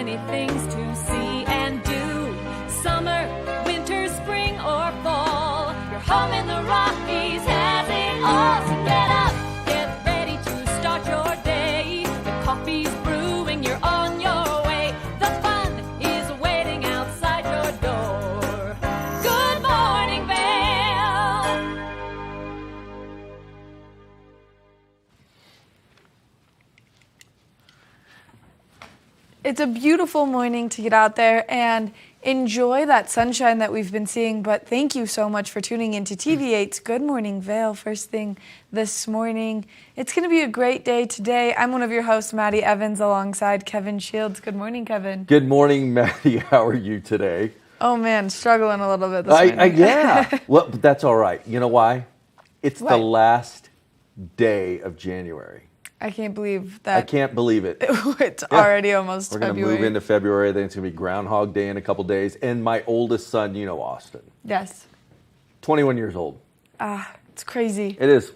many things to see and do. Summer, winter, spring, or fall. Your home in the Rockies has it all. So get up, get ready to start your day. The coffee's brewing, you're on your way. The fun is waiting outside your door. Good morning, Vail. It's a beautiful morning to get out there and enjoy that sunshine that we've been seeing, but thank you so much for tuning into TV8's Good Morning Vail first thing this morning. It's going to be a great day today. I'm one of your hosts, Maddie Evans, alongside Kevin Shields. Good morning, Kevin. Good morning, Maddie. How are you today? Oh, man, struggling a little bit this morning. Yeah. Well, but that's all right. You know why? It's What? the last day of January. I can't believe that. I can't believe it. It's already almost We're going to February. move into February. Then it's going to be Groundhog Day in a couple days. And my oldest son, you know Austin, Yes. 21 years old. It's crazy. It is.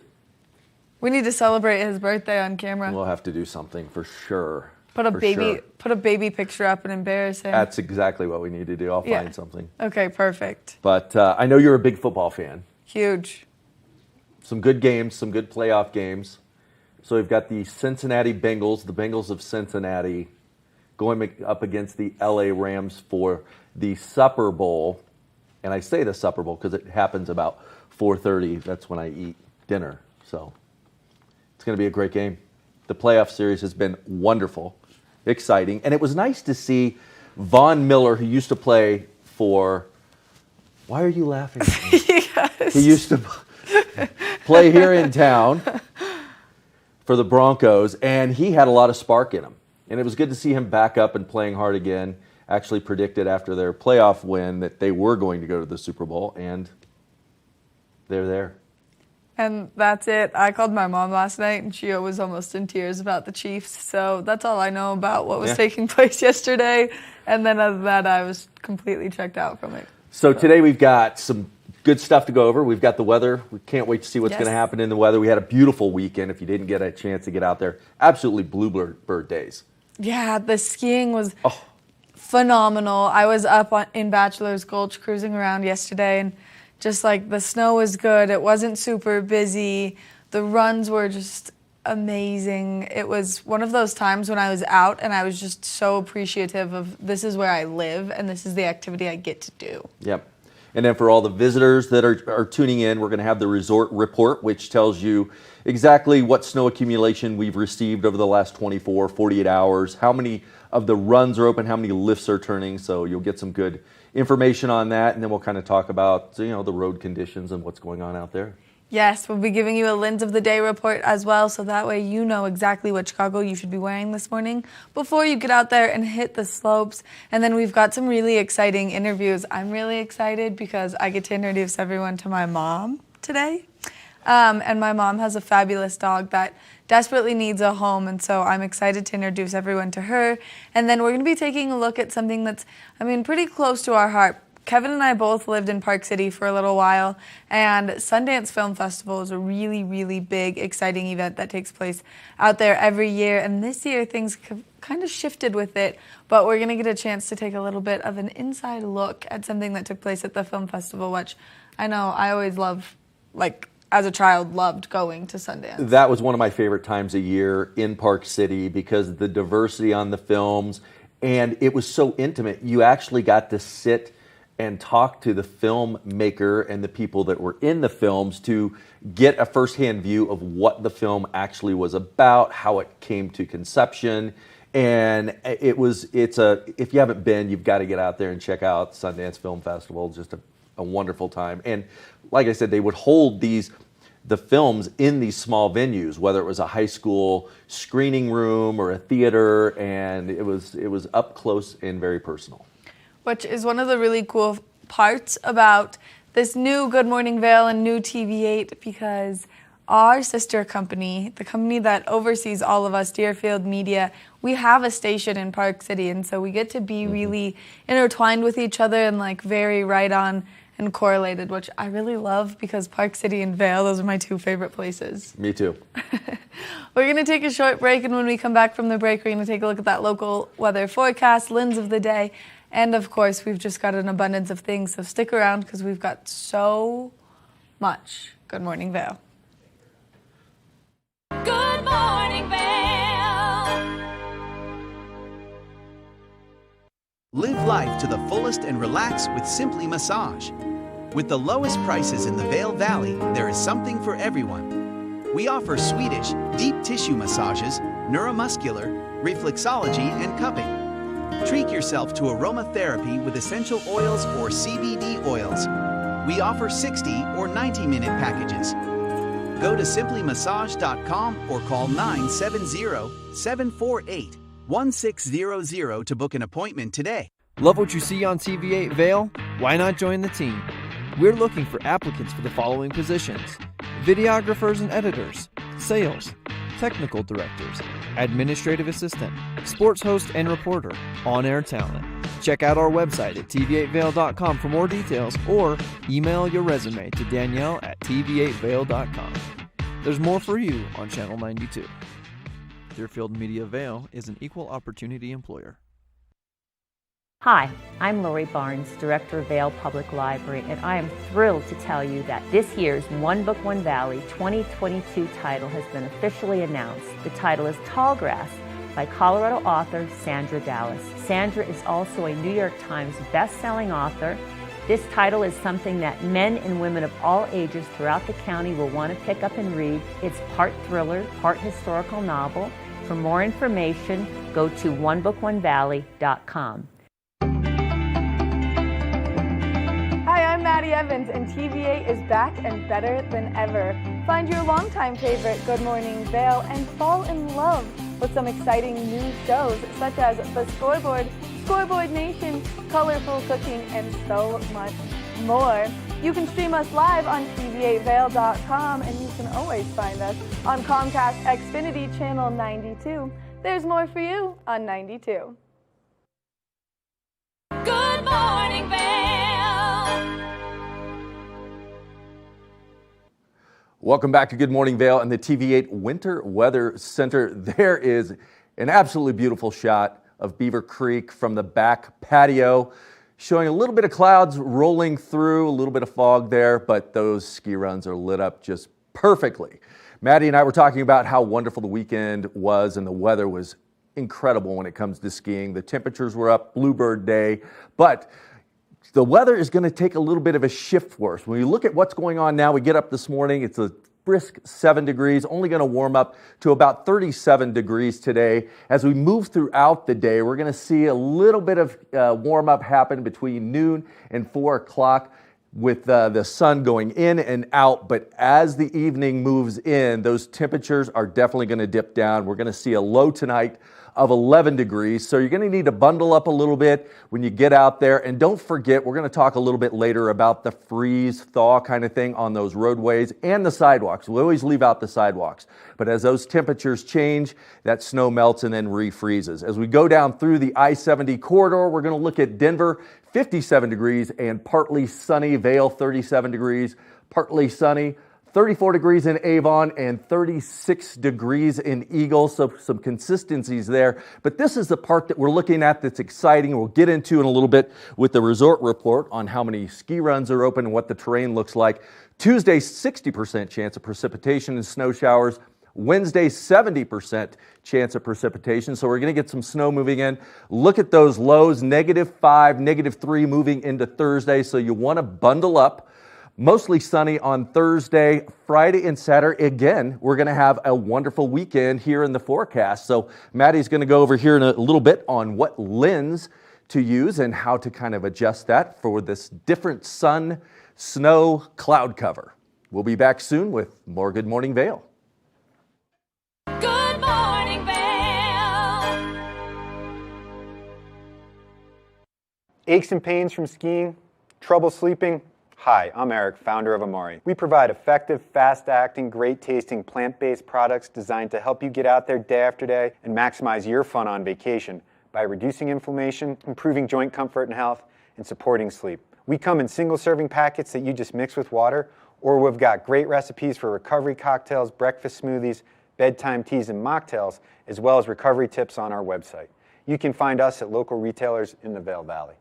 We need to celebrate his birthday on camera. We'll have to do something for sure. Put a For baby sure. put a baby picture up and embarrass him. That's exactly what we need to do. I'll Yeah. find something. Okay, perfect. But I know you're a big football fan. Huge. Some good games, some good playoff games. So we've got the Cincinnati Bengals, the Bengals of Cincinnati, going up against the LA Rams for the Supper Bowl. And I say the Supper Bowl because it happens about 4:30. That's when I eat dinner. So it's going to be a great game. The playoff series has been wonderful, exciting. And it was nice to see Von Miller, who used to play for... Why are you laughing at me? Yes. He used to play here in town for the Broncos, and he had a lot of spark in him. And it was good to see him back up and playing hard again. Actually predicted after their playoff win that they were going to go to the Super Bowl, and they're there. And that's it. I called my mom last night, and she was almost in tears about the Chiefs. So that's all I know about what was taking place yesterday. And then other than that, I was completely checked out from it. So today we've got some good stuff to go over. We've got the weather. We can't wait to see what's going to happen in the weather. We had a beautiful weekend. If you didn't get a chance to get out there, absolutely bluebird days. Yeah, the skiing was phenomenal. I was up in Bachelor's Gulch cruising around yesterday, and just like the snow was good. It wasn't super busy. The runs were just amazing. It was one of those times when I was out and I was just so appreciative of this is where I live and this is the activity I get to do. Yep. And then for all the visitors that are tuning in, we're going to have the resort report, which tells you exactly what snow accumulation we've received over the last 24, 48 hours, how many of the runs are open, how many lifts are turning. So you'll get some good information on that. And then we'll kind of talk about, the road conditions and what's going on out there. Yes, we'll be giving you a Lens of the Day report as well, so that way you know exactly which goggle you should be wearing this morning before you get out there and hit the slopes. And then we've got some really exciting interviews. I'm really excited because I get to introduce everyone to my mom today. And my mom has a fabulous dog that desperately needs a home, and so I'm excited to introduce everyone to her. And then we're going to be taking a look at something that's, pretty close to our heart. Kevin and I both lived in Park City for a little while, and Sundance Film Festival is a really, really big, exciting event that takes place out there every year. And this year, things kind of shifted with it, but we're going to get a chance to take a little bit of an inside look at something that took place at the film festival, which I know I always love, as a child, loved going to Sundance. That was one of my favorite times a year in Park City because of the diversity on the films, and it was so intimate. You actually got to sit and talk to the filmmaker and the people that were in the films to get a firsthand view of what the film actually was about, how it came to conception. And if you haven't been, you've got to get out there and check out Sundance Film Festival. Just a wonderful time. And like I said, they would hold the films in these small venues, whether it was a high school screening room or a theater, and it was up close and very personal. Which is one of the really cool parts about this new Good Morning Vail and new TV8, because our sister company, the company that oversees all of us, Deerfield Media, we have a station in Park City, and so we get to be really intertwined with each other and very right on and correlated, which I really love because Park City and Vail, those are my two favorite places. Me too. We're going to take a short break, and when we come back from the break, we're going to take a look at that local weather forecast, lens of the day, and of course, we've just got an abundance of things, so stick around because we've got so much. Good morning, Vail. Good morning, Vail. Live life to the fullest and relax with Simply Massage. With the lowest prices in the Vail Valley, there is something for everyone. We offer Swedish, deep tissue massages, neuromuscular, reflexology, and cupping. Treat yourself to aromatherapy with essential oils or CBD oils. We offer 60 or 90-minute packages. Go to simplymassage.com or call 970-748-1600 to book an appointment today. Love what you see on TV8 Vail? Why not join the team? We're looking for applicants for the following positions: videographers and editors, sales, technical directors, administrative assistant, sports host and reporter, on-air talent. Check out our website at tv8vail.com for more details or email your resume to Danielle@tv8vail.com. There's more for you on Channel 92. Deerfield Media Vail is an equal opportunity employer. Hi, I'm Lori Barnes, Director of Vail Public Library, and I am thrilled to tell you that this year's One Book, One Valley 2022 title has been officially announced. The title is Tallgrass by Colorado author Sandra Dallas. Sandra is also a New York Times best-selling author. This title is something that men and women of all ages throughout the county will want to pick up and read. It's part thriller, part historical novel. For more information, go to onebookonevalley.com. Hi, I'm Maddie Evans, and TVA is back and better than ever. Find your longtime favorite Good Morning Vail and fall in love with some exciting new shows such as The Scoreboard, Scoreboard Nation, Colorful Cooking, and so much more. You can stream us live on tv8vail.com, and you can always find us on Comcast Xfinity Channel 92. There's more for you on 92. Good morning, Vail. Welcome back to Good Morning Vail and the TV8 Winter Weather Center. There is an absolutely beautiful shot of Beaver Creek from the back patio, showing a little bit of clouds rolling through, a little bit of fog there, but those ski runs are lit up just perfectly. Maddie and I were talking about how wonderful the weekend was, and the weather was incredible when it comes to skiing. The temperatures were up, Bluebird Day, but the weather is going to take a little bit of a shift for us. When you look at what's going on now, we get up this morning, it's a brisk 7 degrees, only going to warm up to about 37 degrees today. As we move throughout the day, we're going to see a little bit of warm up happen between noon and 4 o'clock with the sun going in and out. But as the evening moves in, those temperatures are definitely going to dip down. We're going to see a low tonight of 11 degrees. So you're going to need to bundle up a little bit when you get out there. And don't forget, we're going to talk a little bit later about the freeze thaw kind of thing on those roadways and the sidewalks. We always leave out the sidewalks. But as those temperatures change, that snow melts and then refreezes. As we go down through the I-70 corridor, we're going to look at Denver, 57 degrees and partly sunny. Vail, 37 degrees, partly sunny. 34 degrees in Avon and 36 degrees in Eagle, so some consistencies there. But this is the part that we're looking at that's exciting. We'll get into in a little bit with the resort report on how many ski runs are open and what the terrain looks like. Tuesday, 60% chance of precipitation and snow showers. Wednesday, 70% chance of precipitation, so we're going to get some snow moving in. Look at those lows, -5, -3 moving into Thursday, so you want to bundle up. Mostly sunny on Thursday, Friday, and Saturday. Again, we're going to have a wonderful weekend here in the forecast. So Maddie's going to go over here in a little bit on what lens to use and how to kind of adjust that for this different sun, snow, cloud cover. We'll be back soon with more Good Morning Vail. Good morning, Vail. Aches and pains from skiing? Trouble sleeping? Hi, I'm Eric, founder of Amari. We provide effective, fast-acting, great-tasting, plant-based products designed to help you get out there day after day and maximize your fun on vacation by reducing inflammation, improving joint comfort and health, and supporting sleep. We come in single serving packets that you just mix with water, or we've got great recipes for recovery cocktails, breakfast smoothies, bedtime teas, and mocktails, as well as recovery tips on our website. You can find us at local retailers in the Vail Valley.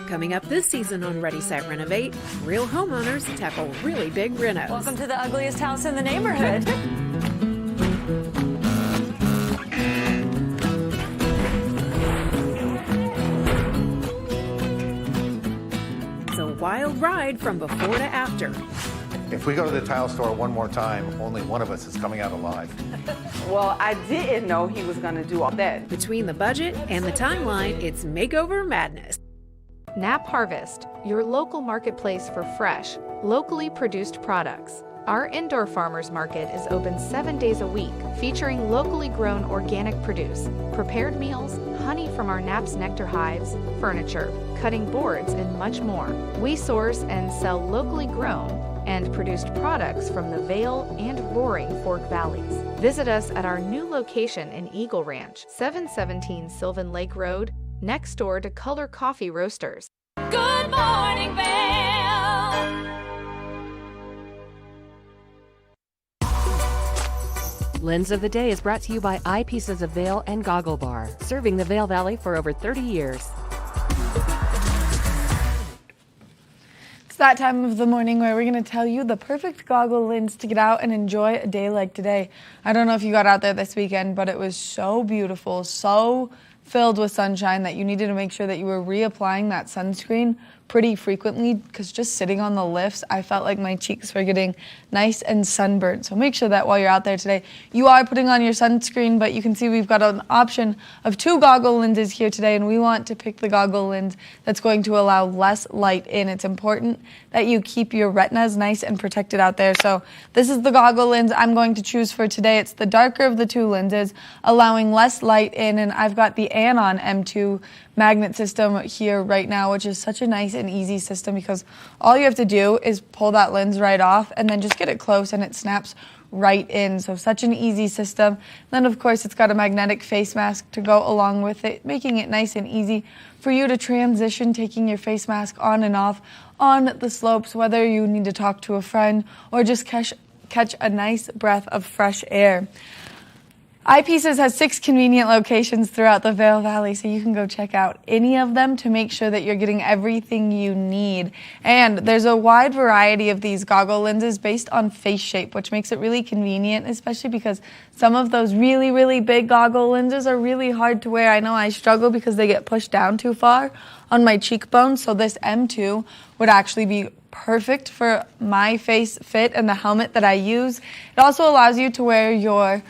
Coming up this season on Ready, Set, Renovate, real homeowners tackle really big renos. Welcome to the ugliest house in the neighborhood. It's a wild ride from before to after. If we go to the tile store one more time, only one of us is coming out alive. Well, I didn't know he was going to do all that. Between the budget and the timeline, it's makeover madness. Nap Harvest, your local marketplace for fresh, locally produced products. Our indoor farmers market is open 7 days a week, featuring locally grown organic produce, prepared meals, honey from our Nap's nectar hives, furniture, cutting boards, and much more. We source and sell locally grown and produced products from the Vail and Roaring Fork Valleys. Visit us at our new location in Eagle Ranch, 717 Sylvan Lake Road, next door to Color Coffee Roasters. Good morning, Vail. Lens of the Day is brought to you by Eyepieces of Vail and Goggle Bar, serving the Vail Valley for over 30 years. It's that time of the morning where we're going to tell you the perfect goggle lens to get out and enjoy a day like today. I don't know if you got out there this weekend, but it was so beautiful, so filled with sunshine that you needed to make sure that you were reapplying that sunscreen pretty frequently, because just sitting on the lifts, I felt like my cheeks were getting nice and sunburned. So make sure that while you're out there today, you are putting on your sunscreen, but you can see we've got an option of 2 goggle lenses here today, and we want to pick the goggle lens that's going to allow less light in. It's important that you keep your retinas nice and protected out there. So this is the goggle lens I'm going to choose for today. It's the darker of the 2 lenses, allowing less light in, and I've got the Anon M2 magnet system here right now, which is such a nice and easy system because all you have to do is pull that lens right off and then just get it close and it snaps right in. So such an easy system. Then of course it's got a magnetic face mask to go along with it, making it nice and easy for you to transition taking your face mask on and off on the slopes, whether you need to talk to a friend or just catch a nice breath of fresh air. Eyepieces has 6 convenient locations throughout the Vail Valley, so you can go check out any of them to make sure that you're getting everything you need. And there's a wide variety of these goggle lenses based on face shape, which makes it really convenient, especially because some of those really, really big goggle lenses are really hard to wear. I know I struggle because they get pushed down too far on my cheekbones, so this M2 would actually be perfect for my face fit and the helmet that I use. It also allows you to wear your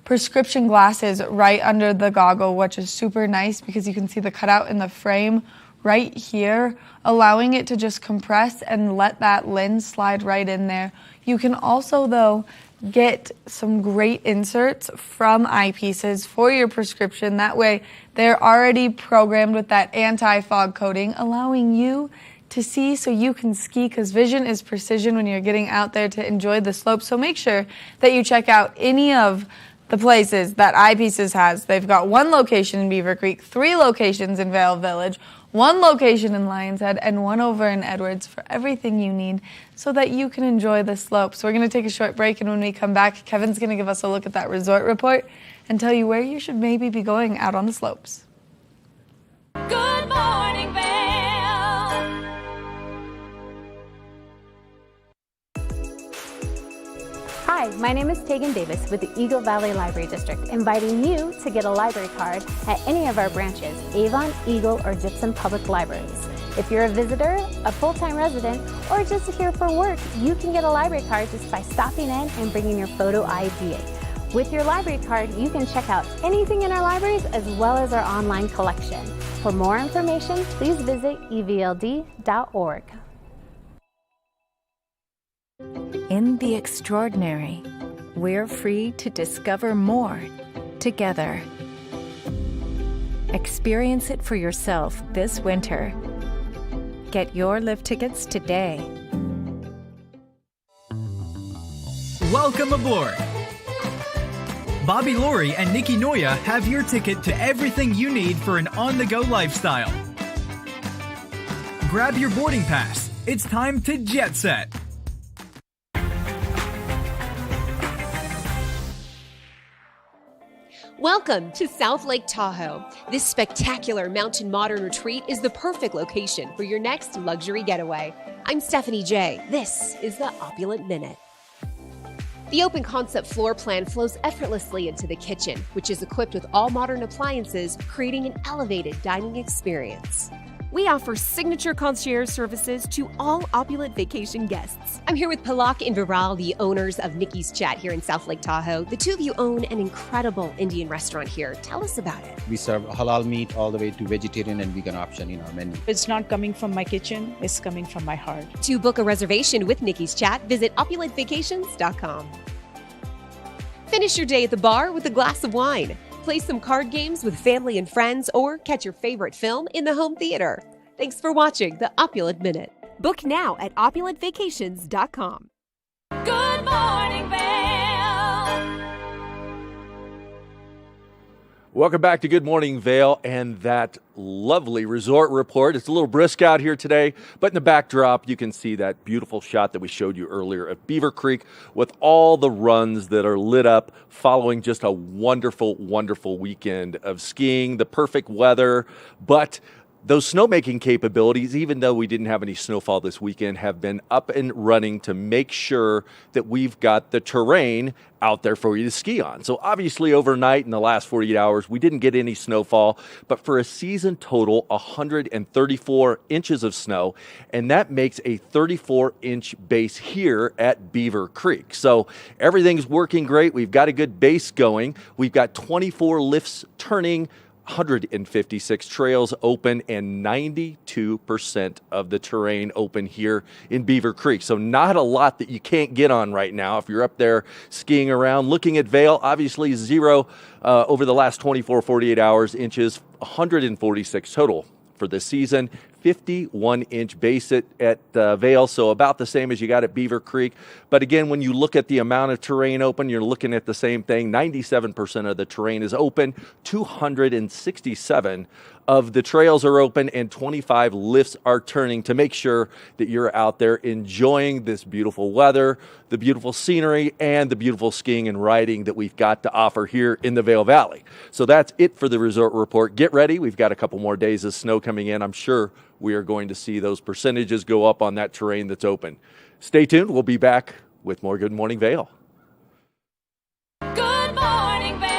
prescription glasses right under the goggle, which is super nice because you can see the cutout in the frame right here, allowing it to just compress and let that lens slide right in there. You can also, though, get some great inserts from Eyepieces for your prescription. That way, they're already programmed with that anti-fog coating, allowing you to see so you can ski, because vision is precision when you're getting out there to enjoy the slopes. So make sure that you check out any of the places that Eyepieces has. They've got 1 location in Beaver Creek, 3 locations in Vail Village, 1 location in Lions Head, and 1 over in Edwards for everything you need so that you can enjoy the slopes. So we're going to take a short break, and when we come back, Kevin's going to give us a look at that resort report and tell you where you should maybe be going out on the slopes. Good morning, Vail. Hi, my name is Tegan Davis with the Eagle Valley Library District, inviting you to get a library card at any of our branches, Avon, Eagle, or Gypsum Public Libraries. If you're a visitor, a full-time resident, or just here for work, you can get a library card just by stopping in and bringing your photo ID. With your library card, you can check out anything in our libraries as well as our online collection. For more information, please visit evld.org. In the extraordinary, we're free to discover more together. Experience it for yourself this winter. Get your lift tickets today. Welcome aboard! Bobby Laurie and Nikki Noya have your ticket to everything you need for an on-the-go lifestyle. Grab your boarding pass. It's time to jet set. Welcome to South Lake Tahoe. This spectacular mountain modern retreat is the perfect location for your next luxury getaway. I'm Stephanie J. This is the Opulent Minute. The open concept floor plan flows effortlessly into the kitchen, which is equipped with all modern appliances, creating an elevated dining experience. We offer signature concierge services to all Opulent Vacation guests. I'm here with Palak and Viral, the owners of Nikki's Chat here in South Lake Tahoe. The two of you own an incredible Indian restaurant here. Tell us about it. We serve halal meat all the way to vegetarian and vegan option in our menu. It's not coming from my kitchen, it's coming from my heart. To book a reservation with Nikki's Chat, visit opulentvacations.com. Finish your day at the bar with a glass of wine. Play some card games with family and friends, or catch your favorite film in the home theater. Thanks for watching the Opulent Minute. Book now at opulentvacations.com. Good morning, Vail. Welcome back to Good Morning Vail and that lovely resort report. It's a little brisk out here today, but in the backdrop, you can see that beautiful shot that we showed you earlier of Beaver Creek with all the runs that are lit up following just a wonderful, wonderful weekend of skiing, the perfect weather, but those snowmaking capabilities, even though we didn't have any snowfall this weekend, have been up and running to make sure that we've got the terrain out there for you to ski on. So obviously overnight in the last 48 hours, we didn't get any snowfall, but for a season total, 134 inches of snow, and that makes a 34-inch base here at Beaver Creek. So everything's working great. We've got a good base going. We've got 24 lifts turning, 156 trails open, and 92% of the terrain open here in Beaver Creek. So not a lot that you can't get on right now if you're up there skiing around. Looking at Vail, obviously zero over the last 48 hours, inches, 146 total for the season. 51-inch base at Vail, so about the same as you got at Beaver Creek. But again, when you look at the amount of terrain open, you're looking at the same thing. 97% of the terrain is open. 267 of the trails are open, and 25 lifts are turning to make sure that you're out there enjoying this beautiful weather, the beautiful scenery, and the beautiful skiing and riding that we've got to offer here in the Vail Valley. So that's it for the resort report. Get ready. We've got a couple more days of snow coming in. I'm sure we are going to see those percentages go up on that terrain that's open. Stay tuned. We'll be back with more Good Morning Vail. Good morning, Vail.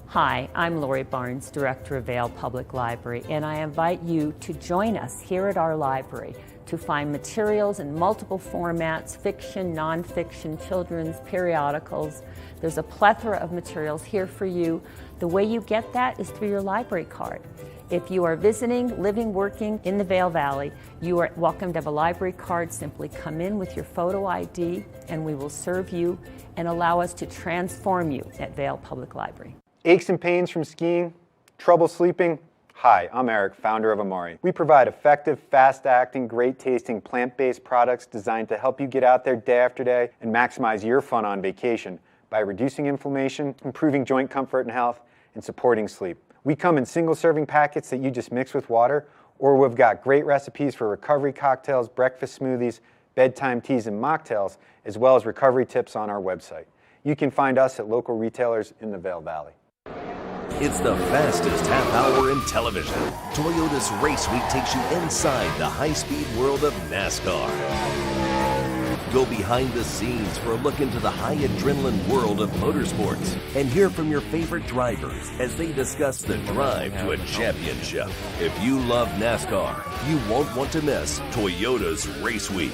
Hi, I'm Lori Barnes, Director of Vail Public Library, and I invite you to join us here at our library to find materials in multiple formats, fiction, nonfiction, children's, periodicals. There's a plethora of materials here for you. The way you get that is through your library card. If you are visiting, living, working in the Vail Valley, you are welcome to have a library card. Simply come in with your photo ID and we will serve you and allow us to transform you at Vail Public Library. Aches and pains from skiing? Trouble sleeping? Hi, I'm Eric, founder of Amari. We provide effective, fast-acting, great-tasting, plant-based products designed to help you get out there day after day and maximize your fun on vacation by reducing inflammation, improving joint comfort and health, and supporting sleep. We come in single-serving packets that you just mix with water, or we've got great recipes for recovery cocktails, breakfast smoothies, bedtime teas, and mocktails, as well as recovery tips on our website. You can find us at local retailers in the Vail Valley. It's the fastest half hour in television. Toyota's Race Week takes you inside the high-speed world of NASCAR. Go behind the scenes for a look into the high adrenaline world of motorsports and hear from your favorite drivers as they discuss the drive to a championship. If you love NASCAR, you won't want to miss Toyota's Race Week.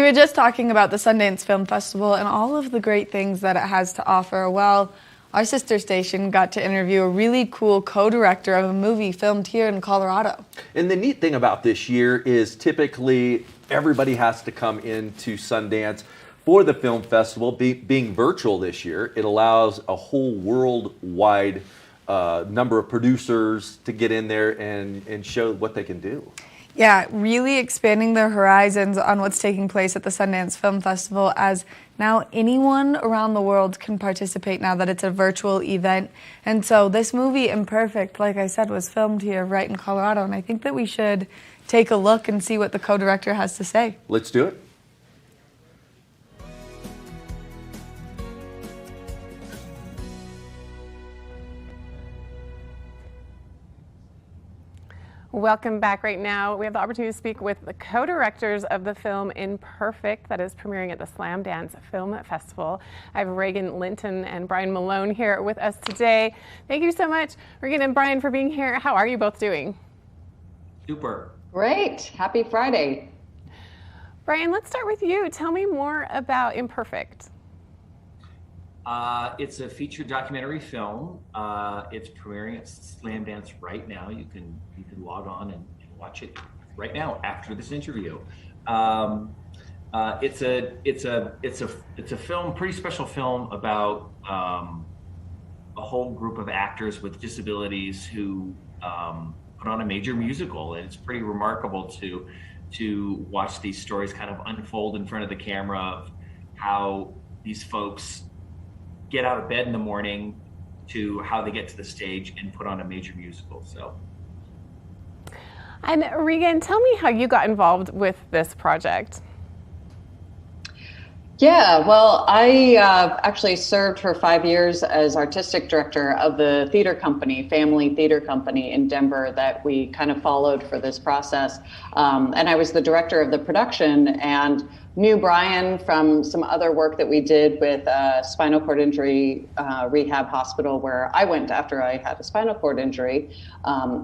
were just talking about the Sundance Film Festival and all of the great things that it has to offer. Well, our sister station got to interview a really cool co-director of a movie filmed here in Colorado. And the neat thing about this year is typically everybody has to come into Sundance for the film festival. Being virtual this year, it allows a whole worldwide number of producers to get in there and show what they can do. Yeah, really expanding their horizons on what's taking place at the Sundance Film Festival, as now anyone around the world can participate now that it's a virtual event. And so this movie, Imperfect, like I said, was filmed here right in Colorado. And I think that we should take a look and see what the co-director has to say. Let's do it. Welcome back. Right now, we have the opportunity to speak with the co-directors of the film Imperfect that is premiering at the Sundance Film Festival. I have Reagan Linton and Brian Malone here with us today. Thank you so much, Reagan and Brian, for being here. How are you both doing? Super. Great. Happy Friday. Brian, let's start with you. Tell me more about Imperfect. It's a feature documentary film. It's premiering at Sundance right now. You can log on and watch it right now after this interview. It's a film, pretty special film about a whole group of actors with disabilities who put on a major musical, and it's pretty remarkable to watch these stories kind of unfold in front of the camera of how these folks get out of bed in the morning to how they get to the stage and put on a major musical. So, and Regan, tell me how you got involved with this project. Yeah, well, I actually served for 5 years as artistic director of the theater company, family theater company in Denver that we kind of followed for this process. And I was the director of the production and knew Brian from some other work that we did with spinal cord injury rehab hospital where I went after I had a spinal cord injury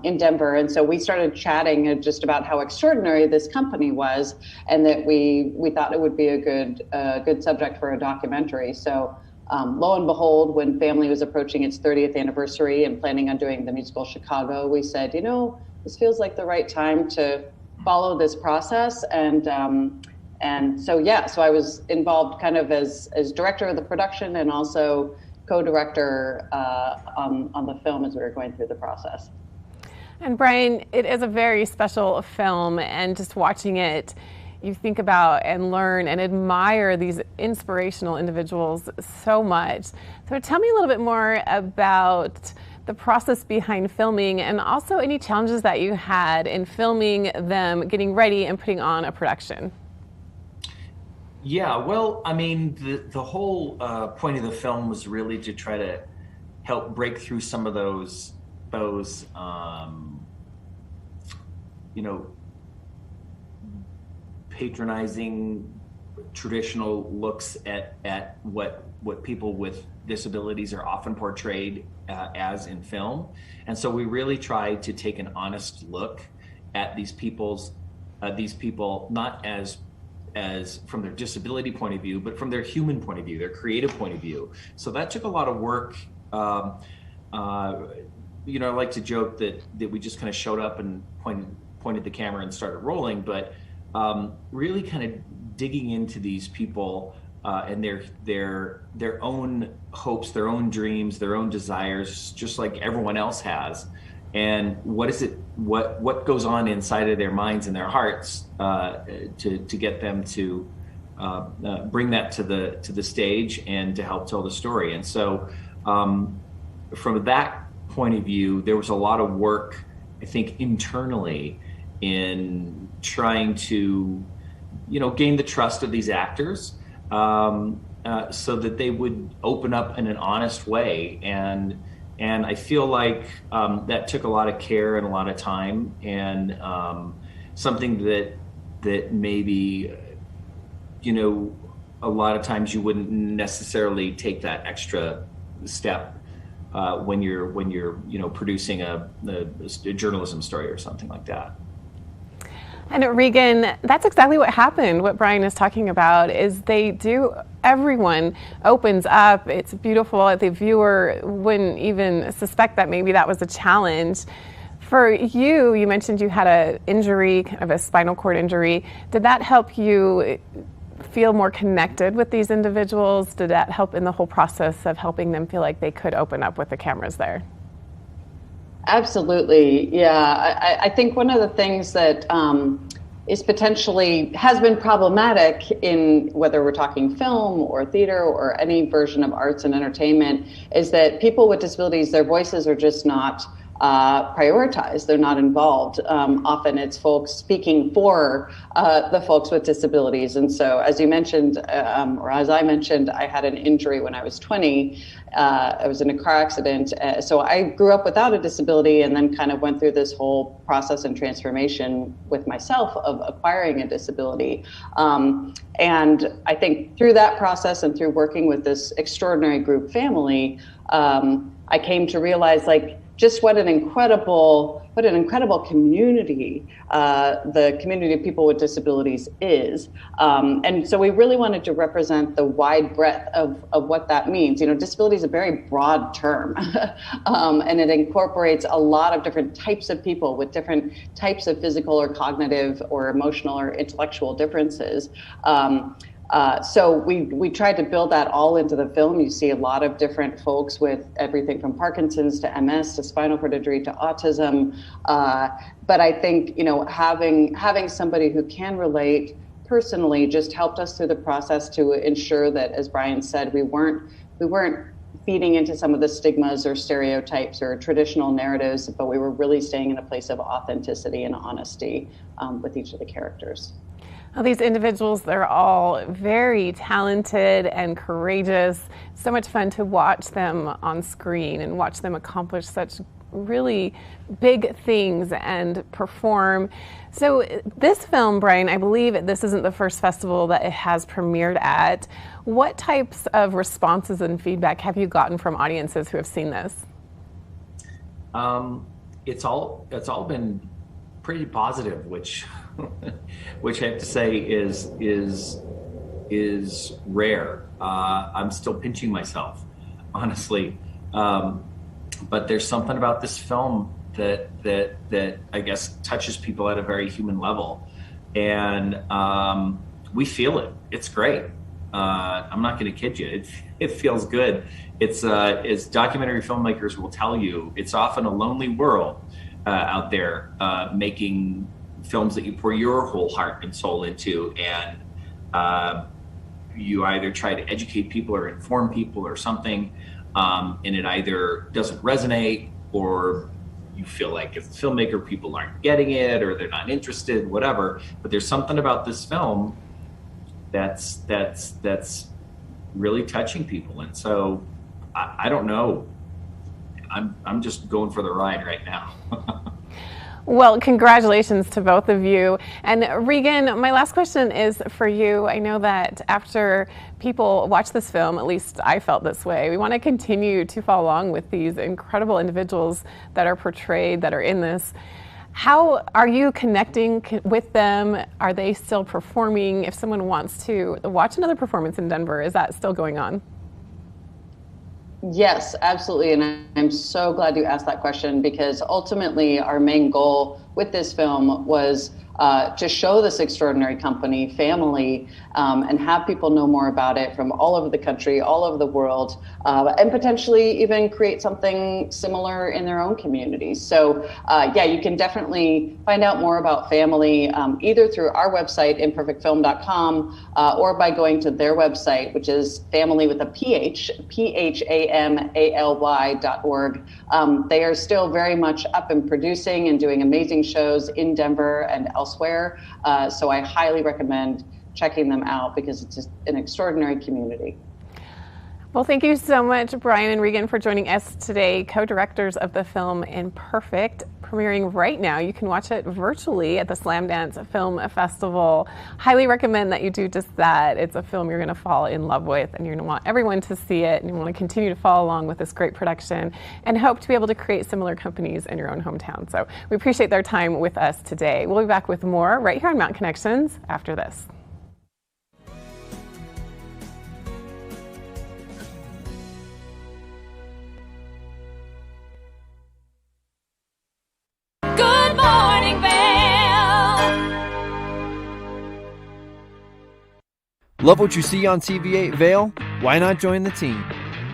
in Denver. And so we started chatting just about how extraordinary this company was and that we thought it would be a good subject for a documentary. So lo and behold, when Family was approaching its 30th anniversary and planning on doing the musical Chicago, we said, you know, this feels like the right time to follow this process. And so, yeah, so I was involved kind of as director of the production and also co-director on the film as we were going through the process. And Brian, it is a very special film, and just watching it, you think about and learn and admire these inspirational individuals so much. So tell me a little bit more about the process behind filming and also any challenges that you had in filming them, getting ready and putting on a production. Yeah, well, I mean, the whole point of the film was really to try to help break through some of those patronizing traditional looks at what people with disabilities are often portrayed as in film. And so we really tried to take an honest look at these people not as from their disability point of view, but from their human point of view, their creative point of view. So that took a lot of work. I like to joke that we just kind of showed up and pointed the camera and started rolling, but really kind of digging into these people and their own hopes, their own dreams, their own desires, just like everyone else has. And what goes on inside of their minds and their hearts to get them to bring that to the stage and to help tell the story. And so from that point of view, there was a lot of work, I think, internally in trying to gain the trust of these actors so that they would open up in an honest way. And I feel like that took a lot of care and a lot of time, and something that maybe, a lot of times you wouldn't necessarily take that extra step when you're producing a journalism story or something like that. And Regan, that's exactly what happened. What Brian is talking about is everyone opens up. It's beautiful. The viewer wouldn't even suspect that maybe that was a challenge. For you, you mentioned you had an injury, kind of a spinal cord injury. Did that help you feel more connected with these individuals? Did that help in the whole process of helping them feel like they could open up with the cameras there? Absolutely, yeah. I think one of the things that has been problematic in whether we're talking film or theater or any version of arts and entertainment is that people with disabilities, their voices are just not prioritized. They're not involved. Often it's folks speaking for the folks with disabilities. And so, as you mentioned, or as I mentioned, I had an injury when I was 20. I was in a car accident. So I grew up without a disability and then kind of went through this whole process and transformation with myself of acquiring a disability. And I think through that process and through working with this extraordinary group family, I came to realize just what an incredible community the community of people with disabilities is. And so we really wanted to represent the wide breadth of what that means. Disability is a very broad term, and it incorporates a lot of different types of people with different types of physical or cognitive or emotional or intellectual differences. So we tried to build that all into the film. You see a lot of different folks with everything from Parkinson's to MS to spinal cord injury to autism. But I think, having somebody who can relate personally just helped us through the process to ensure that, as Brian said, we weren't feeding into some of the stigmas or stereotypes or traditional narratives, but we were really staying in a place of authenticity and honesty with each of the characters. Well, these individuals, they're all very talented and courageous. So much fun to watch them on screen and watch them accomplish such really big things and perform. So this film, Brian, I believe this isn't the first festival that it has premiered at. What types of responses and feedback have you gotten from audiences who have seen this? It's all been pretty positive, which I have to say is rare. I'm still pinching myself, honestly. But there's something about this film that I guess touches people at a very human level, and we feel it. It's great. I'm not going to kid you. It feels good. It's as documentary filmmakers will tell you, it's often a lonely world out there making films that you pour your whole heart and soul into, and you either try to educate people or inform people or something, and it either doesn't resonate, or you feel like as a filmmaker people aren't getting it or they're not interested, whatever. But there's something about this film that's really touching people, and so I don't know. I'm just going for the ride right now. Well, congratulations to both of you. And Regan, my last question is for you. I know that after people watch this film, at least I felt this way, we want to continue to follow along with these incredible individuals that are portrayed, that are in this. How are you connecting with them? Are they still performing? If someone wants to watch another performance in Denver, is that still going on? Yes, absolutely. And I'm so glad you asked that question, because ultimately our main goal with this film was to show this extraordinary company, family, and have people know more about it from all over the country, all over the world, and potentially even create something similar in their own communities. So yeah, you can definitely find out more about family either through our website, imperfectfilm.com, or by going to their website, which is family with a PH, PHAMALY.org. They are still very much up and producing and doing amazing shows in Denver and elsewhere. So I highly recommend checking them out, because it's just an extraordinary community. Well, thank you so much, Brian and Regan, for joining us today, co-directors of the film Imperfect, premiering right now. You can watch it virtually at the Sundance Film Festival. Highly recommend that you do just that. It's a film you're going to fall in love with, and you're going to want everyone to see it, and you want to continue to follow along with this great production and hope to be able to create similar companies in your own hometown. So we appreciate their time with us today. We'll be back with more right here on Mountain Connections after this. Good morning, Vail. Love what you see on TV8 Vail? Why not join the team?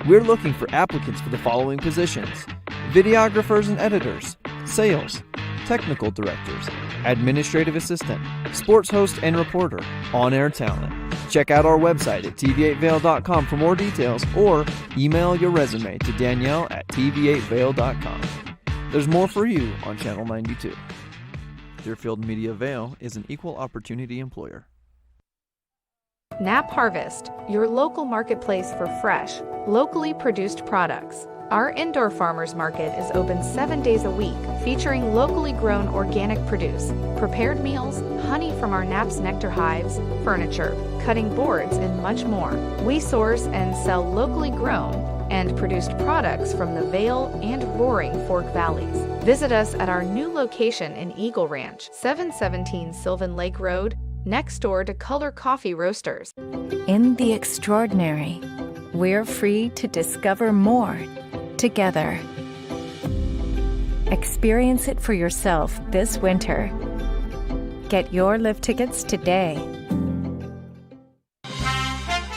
We're looking for applicants for the following positions: videographers and editors, sales, technical directors, administrative assistant, sports host and reporter, on-air talent. Check out our website at tv8vail.com for more details, or email your resume to Danielle at tv8vail.com. There's more for you on Channel 92. Deerfield Media Vail is an equal opportunity employer. Nap Harvest, your local marketplace for fresh, locally produced products. Our indoor farmers market is open 7 days a week, featuring locally grown organic produce, prepared meals, honey from our Nap's nectar hives, furniture, cutting boards, and much more. We source and sell locally grown and produced products from the Vail and Roaring Fork Valleys. Visit us at our new location in Eagle Ranch, 717 Sylvan Lake Road, next door to Color Coffee Roasters. In the extraordinary, we're free to discover more together. Experience it for yourself this winter. Get your lift tickets today.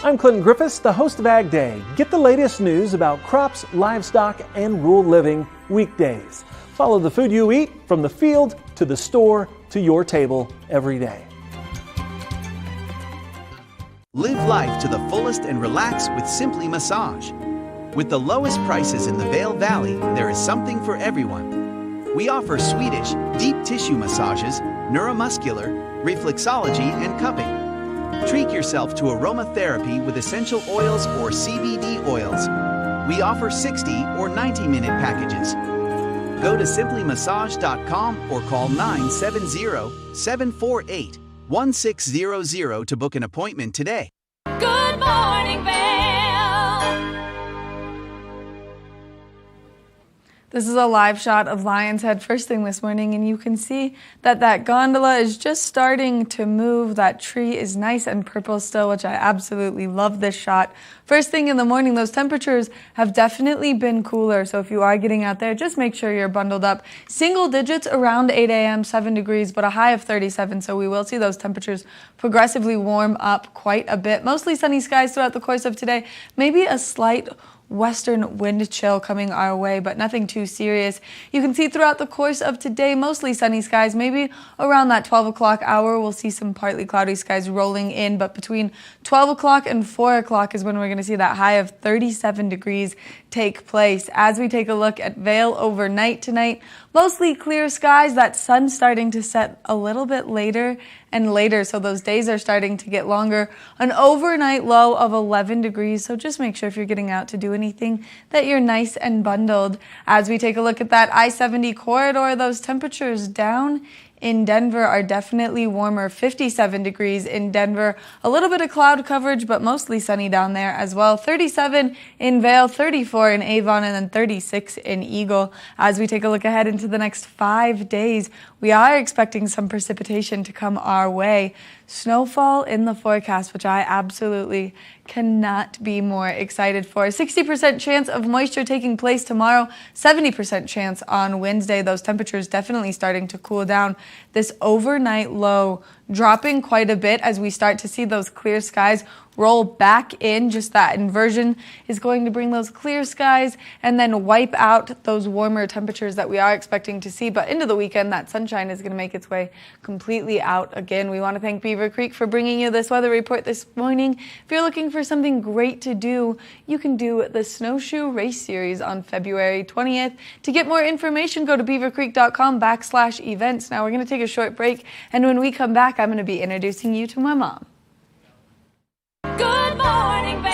I'm Clinton Griffiths, the host of Ag Day. Get the latest news about crops, livestock, and rural living weekdays. Follow the food you eat from the field to the store to your table every day. Live life to the fullest and relax with Simply Massage. With the lowest prices in the Vail Valley, there is something for everyone. We offer Swedish, deep tissue massages, neuromuscular, reflexology, and cupping. Treat yourself to aromatherapy with essential oils or CBD oils. We offer 60 or 90-minute packages. Go to simplymassage.com or call 970-748-1600 to book an appointment today. Good morning, Vail. This is a live shot of Lion's Head first thing this morning, and you can see that that gondola is just starting to move. That tree is nice and purple still, which I absolutely love this shot. First thing in the morning, those temperatures have definitely been cooler, so if you are getting out there, just make sure you're bundled up. Single digits around 8 a.m., 7 degrees, but a high of 37, so we will see those temperatures progressively warm up quite a bit. Mostly sunny skies throughout the course of today. Maybe a slight western wind chill coming our way, but nothing too serious. You can see throughout the course of today, mostly sunny skies. Maybe around that 12 o'clock hour, we'll see some partly cloudy skies rolling in, but between 12 o'clock and 4 o'clock is when we're going to see that high of 37 degrees take place. As we take a look at Vail overnight tonight, mostly clear skies. That sun starting to set a little bit later and later, so those days are starting to get longer. An overnight low of 11 degrees, so just make sure if you're getting out to do anything that you're nice and bundled. As we take a look at that I-70 corridor, those temperatures down in Denver are definitely warmer. 57 degrees in Denver. A little bit of cloud coverage, but mostly sunny down there as well. 37 in Vail, 34 in Avon, and then 36 in Eagle. As we take a look ahead into the next 5 days, we are expecting some precipitation to come our way. Snowfall in the forecast, which I absolutely cannot be more excited for. 60% chance of moisture taking place tomorrow, 70% chance on Wednesday. Those temperatures definitely starting to cool down. This overnight low dropping quite a bit as we start to see those clear skies roll back in. Just that inversion is going to bring those clear skies and then wipe out those warmer temperatures that we are expecting to see. But into the weekend, that sunshine is going to make its way completely out again. We want to thank Beaver Creek for bringing you this weather report this morning. If you're looking for something great to do, you can do the Snowshoe Race Series on February 20th. To get more information, go to beavercreek.com/events. Now we're going to take a short break, and when we come back, I'm going to be introducing you to my mom. Good morning, Vail.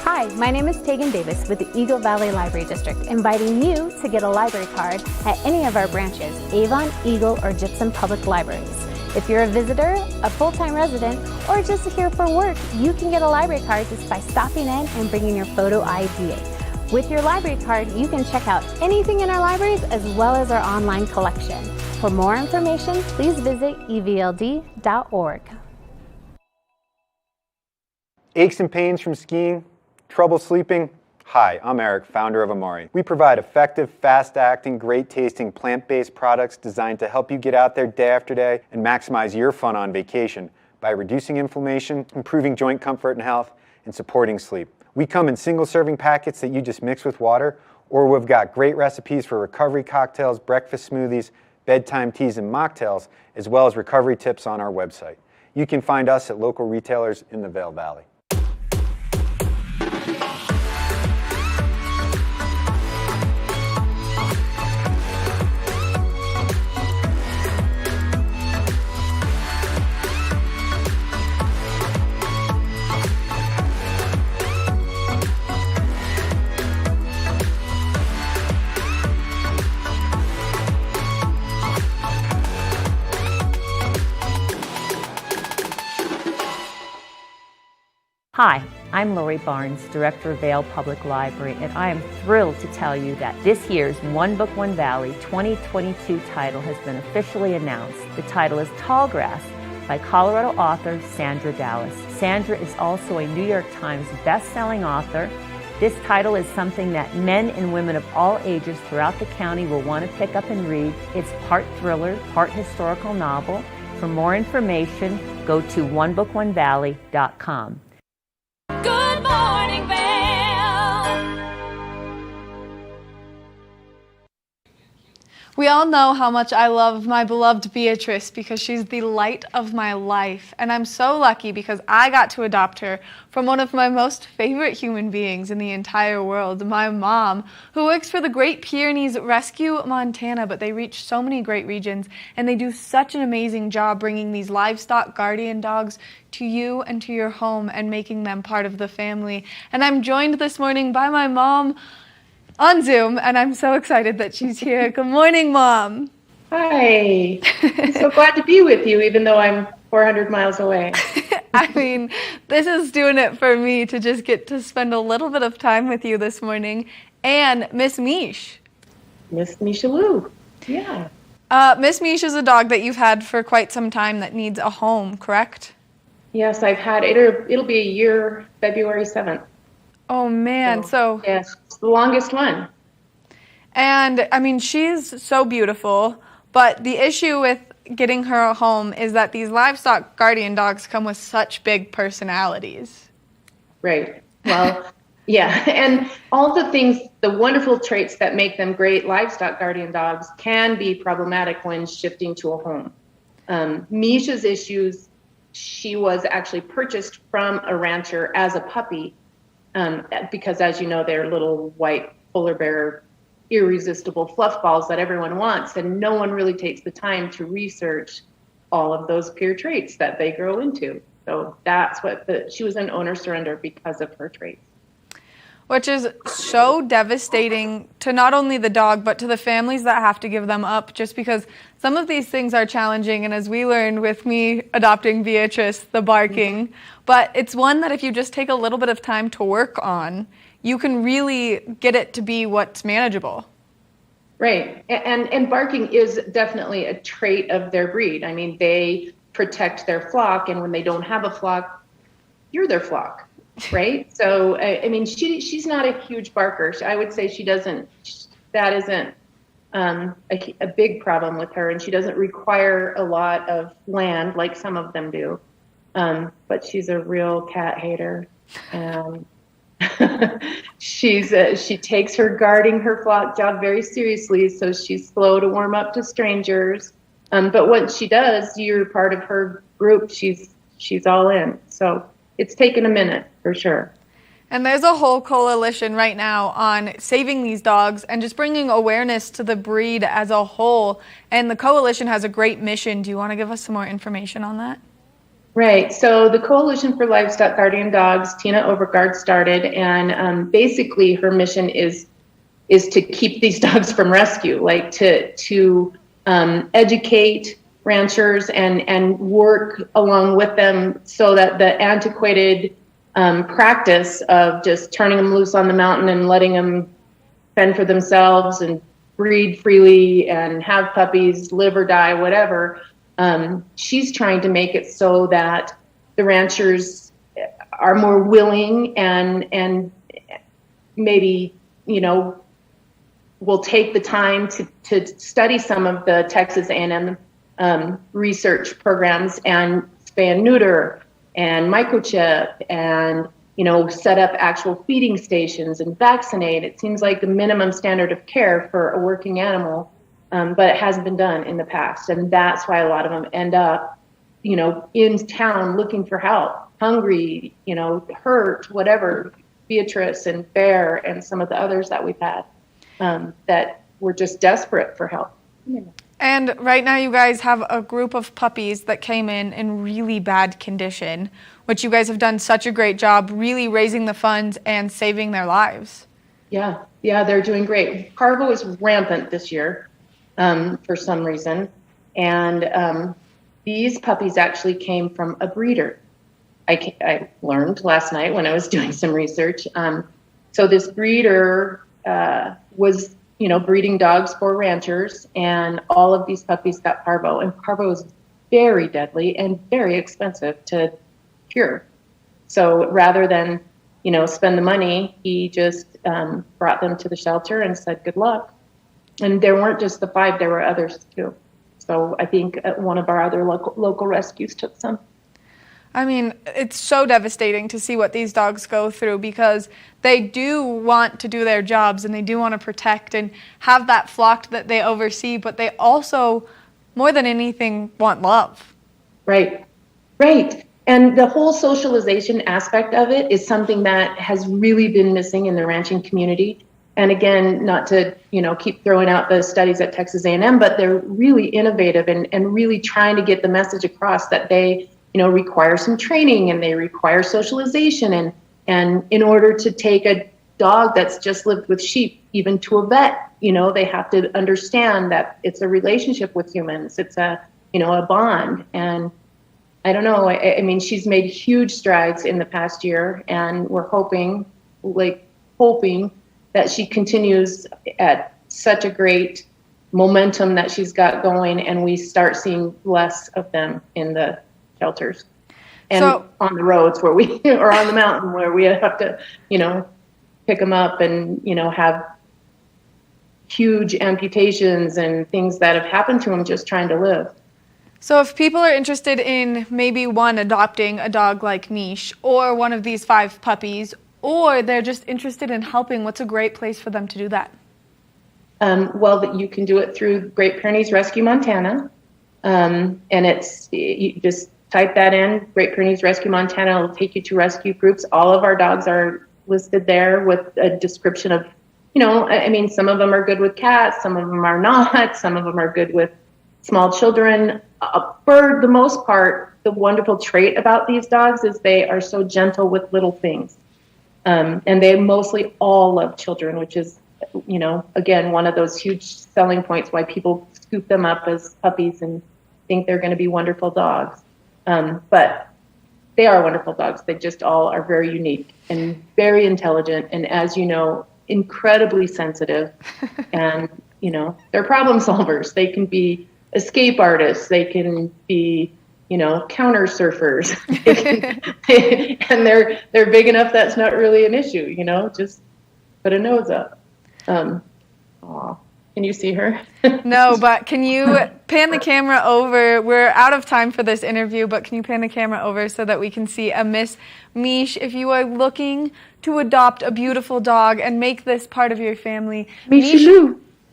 Hi, my name is Tegan Davis with the Eagle Valley Library District, inviting you to get a library card at any of our branches, Avon, Eagle, or Gypsum Public Libraries. If you're a visitor, a full-time resident, or just here for work, you can get a library card just by stopping in and bringing your photo ID. With your library card, you can check out anything in our libraries as well as our online collection. For more information, please visit evld.org. Aches and pains from skiing? Trouble sleeping? Hi, I'm Eric, founder of Amari. We provide effective, fast-acting, great-tasting, plant-based products designed to help you get out there day after day and maximize your fun on vacation by reducing inflammation, improving joint comfort and health, and supporting sleep. We come in single-serving packets that you just mix with water, or we've got great recipes for recovery cocktails, breakfast smoothies, bedtime teas, and mocktails, as well as recovery tips on our website. You can find us at local retailers in the Vail Valley. Hi, I'm Lori Barnes, Director of Vail Public Library, and I am thrilled to tell you that this year's One Book, One Valley 2022 title has been officially announced. The title is Tallgrass by Colorado author Sandra Dallas. Sandra is also a New York Times best-selling author. This title is something that men and women of all ages throughout the county will want to pick up and read. It's part thriller, part historical novel. For more information, go to onebookonevalley.com. Good morning, Vail. We all know how much I love my beloved Beatrice because she's the light of my life. And I'm so lucky because I got to adopt her from one of my most favorite human beings in the entire world, my mom, who works for the Great Pyrenees Rescue Montana, but they reach so many great regions and they do such an amazing job bringing these livestock guardian dogs to you and to your home and making them part of the family. And I'm joined this morning by my mom on Zoom, and I'm so excited that she's here. Good morning, Mom. Hi. I'm so glad to be with you, even though I'm 400 miles away. I mean, this is doing it for me to just get to spend a little bit of time with you this morning. And Miss Mish. Miss Mishaloo. Yeah. Miss Mish is a dog that you've had for quite some time that needs a home, correct? Yes, I've had it. It'll be a year, February 7th. Oh, man. So yes, it's the longest one. And, I mean, she's so beautiful, but the issue with getting her a home is that these livestock guardian dogs come with such big personalities. Right. Well, yeah. And all the things, the wonderful traits that make them great livestock guardian dogs can be problematic when shifting to a home. Misha's issues, she was actually purchased from a rancher as a puppy. Because as you know, they're little white polar bear, irresistible fluff balls that everyone wants, and no one really takes the time to research all of those peer traits that they grow into. So that's what she was an owner surrender because of her traits. Which is so devastating to not only the dog, but to the families that have to give them up, just because some of these things are challenging. And as we learned with me adopting Beatrice, the barking, but it's one that if you just take a little bit of time to work on, you can really get it to be what's manageable. Right. And barking is definitely a trait of their breed. I mean, they protect their flock, and when they don't have a flock, you're their flock. Right. So, I mean, she's not a huge barker. I would say that isn't a big problem with her, and she doesn't require a lot of land like some of them do. But she's a real cat hater. She takes her guarding her flock job very seriously. So she's slow to warm up to strangers. But once she does, you're part of her group. She's all in. So it's taken a minute for sure. And there's a whole coalition right now on saving these dogs and just bringing awareness to the breed as a whole. And the coalition has a great mission. Do you want to give us some more information on that? Right. So the Coalition for Livestock Guardian Dogs, Tina Overgaard started, and basically her mission is to keep these dogs from rescue, like to educate ranchers and work along with them so that the antiquated practice of just turning them loose on the mountain and letting them fend for themselves and breed freely and have puppies, live or die, whatever. She's trying to make it so that the ranchers are more willing and maybe, will take the time to study some of the Texas A&M research programs and spay and neuter and microchip and, set up actual feeding stations and vaccinate. It seems like the minimum standard of care for a working animal. But it hasn't been done in the past. And that's why a lot of them end up, in town looking for help, hungry, hurt, whatever. Beatrice and Bear and some of the others that we've had that were just desperate for help. And right now you guys have a group of puppies that came in really bad condition, which you guys have done such a great job really raising the funds and saving their lives. Yeah, they're doing great. Parvo is rampant this year. For some reason. And these puppies actually came from a breeder. I learned last night when I was doing some research. So this breeder was, breeding dogs for ranchers, and all of these puppies got parvo. And parvo is very deadly and very expensive to cure. So rather than, spend the money, he just brought them to the shelter and said, good luck. And there weren't just the 5, there were others too. So I think one of our other local rescues took some. I mean, it's so devastating to see what these dogs go through because they do want to do their jobs and they do want to protect and have that flock that they oversee, but they also, more than anything, want love. Right. And the whole socialization aspect of it is something that has really been missing in the ranching community. And again, not to, keep throwing out the studies at Texas A&M, but they're really innovative and really trying to get the message across that they, require some training and they require socialization. And in order to take a dog that's just lived with sheep, even to a vet, they have to understand that it's a relationship with humans. It's a bond. And I don't know, I mean, she's made huge strides in the past year, and we're hoping that she continues at such a great momentum that she's got going, and we start seeing less of them in the shelters and on the roads or on the mountain where we have to, pick them up and, have huge amputations and things that have happened to them just trying to live. So if people are interested in maybe one, adopting a dog like Mish or one of these 5 puppies, or they're just interested in helping, what's a great place for them to do that? Well, you can do it through Great Pyrenees Rescue Montana. And you just type that in, Great Pyrenees Rescue Montana, it'll take you to rescue groups. All of our dogs are listed there with a description of, some of them are good with cats, some of them are not, some of them are good with small children. For the most part, the wonderful trait about these dogs is they are so gentle with little things. And they mostly all love children, which is, again, one of those huge selling points why people scoop them up as puppies and think they're going to be wonderful dogs. But they are wonderful dogs. They just all are very unique and very intelligent. And as you know, incredibly sensitive. And, they're problem solvers. They can be escape artists. They can be, counter surfers. And they're big enough that's not really an issue, just put a nose up. Can you see her? No, but can you pan the camera over? We're out of time for this interview, but can you pan the camera over so that we can see a Miss Mish? If you are looking to adopt a beautiful dog and make this part of your family, Mish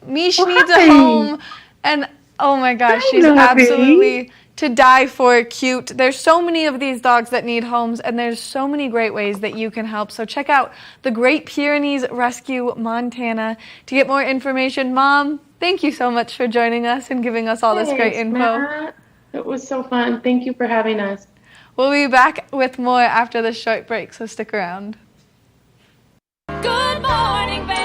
needs a home. And oh my gosh, she's absolutely to die for cute. There's so many of these dogs that need homes, and there's so many great ways that you can help. So check out the Great Pyrenees Rescue Montana to get more information. Mom, thank you so much for joining us and giving us all this great info. Matt. It was so fun. Thank you for having us. We'll be back with more after this short break, so stick around. Good morning, Vail.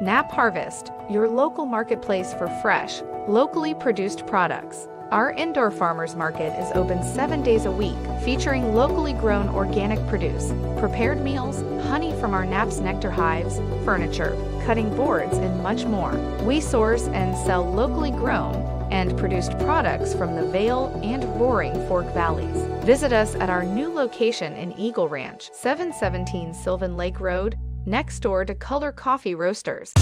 Nap Harvest, your local marketplace for fresh, locally produced products. Our indoor farmers market is open 7 days a week, featuring locally grown organic produce, prepared meals, honey from our Nap's nectar hives, furniture, cutting boards, and much more. We source and sell locally grown and produced products from the Vail and Roaring Fork Valleys. Visit us at our new location in Eagle Ranch, 717 Sylvan Lake Road, next door to Color Coffee Roasters.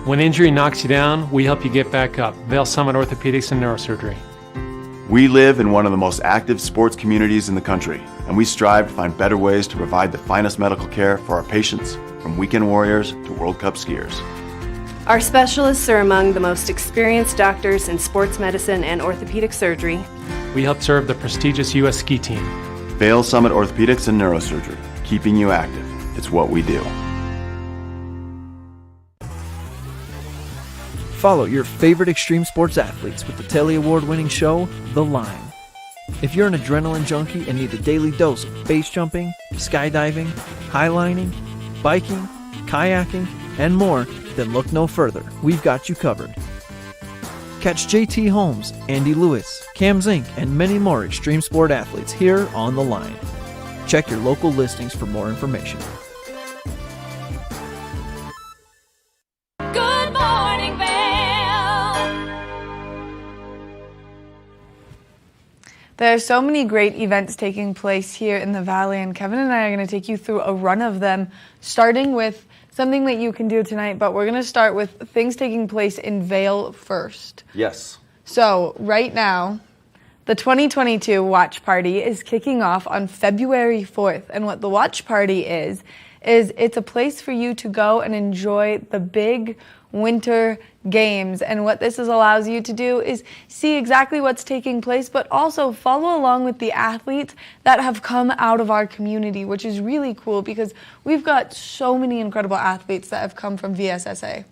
When injury knocks you down, we help you get back up. Vail Summit Orthopedics and Neurosurgery. We live in one of the most active sports communities in the country, and we strive to find better ways to provide the finest medical care for our patients, from weekend warriors to World Cup skiers. Our specialists are among the most experienced doctors in sports medicine and orthopedic surgery. We help serve the prestigious U.S. ski team. Vail Summit Orthopedics and Neurosurgery, keeping you active. It's what we do. Follow your favorite extreme sports athletes with the Telly Award-winning show, The Line. If you're an adrenaline junkie and need a daily dose of base jumping, skydiving, highlining, biking, kayaking, and more, then look no further. We've got you covered. Catch JT Holmes, Andy Lewis, Cam Zink, and many more extreme sport athletes here on The Line. Check your local listings for more information. Good morning, Vail. There are so many great events taking place here in the Valley, and Kevin and I are going to take you through a run of them, starting with something that you can do tonight, but we're going to start with things taking place in Vail first. Yes. So right now, the 2022 Watch Party is kicking off on February 4th, and what the Watch Party is it's a place for you to go and enjoy the big winter games. And what this allows you to do is see exactly what's taking place, but also follow along with the athletes that have come out of our community, which is really cool because we've got so many incredible athletes that have come from VSSA.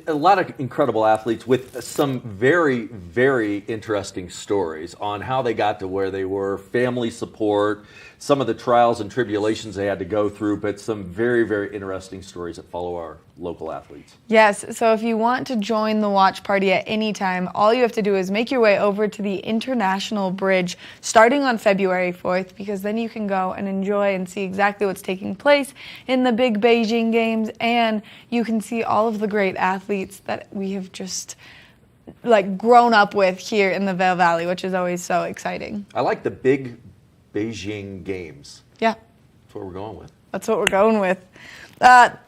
A lot of incredible athletes with some very, very interesting stories on how they got to where they were, family support, some of the trials and tribulations they had to go through, but some very, very interesting stories that follow our local athletes. Yes, so if you want to join the Watch Party at any time, all you have to do is make your way over to the International Bridge starting on February 4th, because then you can go and enjoy and see exactly what's taking place in the big Beijing Games, and you can see all of the great athletes that we have just grown up with here in the Vail Valley, which is always so exciting. I like the big Beijing Games. Yeah. That's what we're going with. That's what we're going with.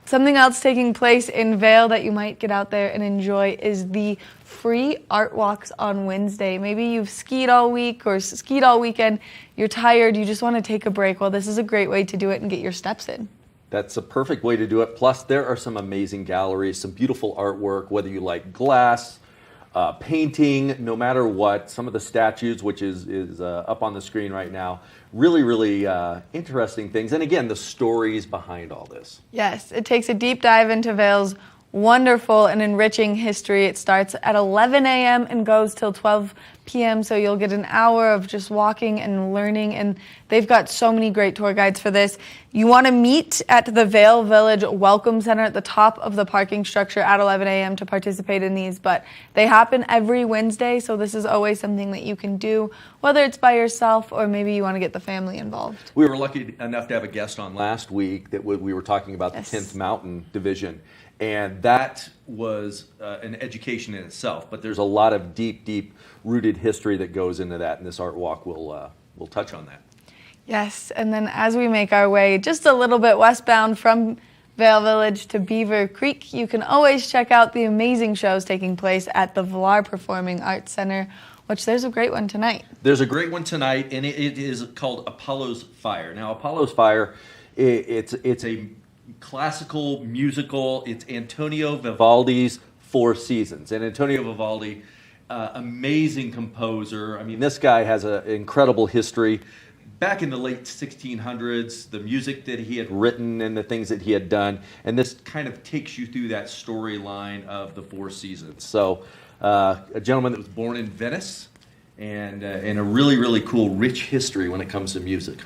Something else taking place in Vail that you might get out there and enjoy is the free art walks on Wednesday. Maybe you've skied all week or skied all weekend, you're tired, you just want to take a break. Well, this is a great way to do it and get your steps in. That's a perfect way to do it. Plus, there are some amazing galleries, some beautiful artwork, whether you like glass, painting, no matter what. Some of the statues, which is up on the screen right now, really, really interesting things. And again, the stories behind all this. Yes, it takes a deep dive into Vail's wonderful and enriching history. It starts at 11 a.m. and goes till 12 p.m., so you'll get an hour of just walking and learning, and they've got so many great tour guides for this. You want to meet at the Vail Village Welcome Center at the top of the parking structure at 11 a.m. to participate in these, but they happen every Wednesday, so this is always something that you can do, whether it's by yourself or maybe you want to get the family involved. We were lucky enough to have a guest on last week that we were talking about the 10th Mountain Division. And that was an education in itself, but there's a lot of deep, deep-rooted history that goes into that, and this art walk will touch on that. Yes, and then as we make our way just a little bit westbound from Vail Village to Beaver Creek, you can always check out the amazing shows taking place at the Valar Performing Arts Center, which there's a great one tonight. There's a great one tonight, and it is called Apollo's Fire. Now, Apollo's Fire, it's a classical musical. It's Antonio Vivaldi's Four Seasons. And Antonio Vivaldi, amazing composer. I mean, this guy has an incredible history. Back in the late 1600s, the music that he had written and the things that he had done, and this kind of takes you through that storyline of the Four Seasons. So, a gentleman that was born in Venice, and a really, really cool, rich history when it comes to music.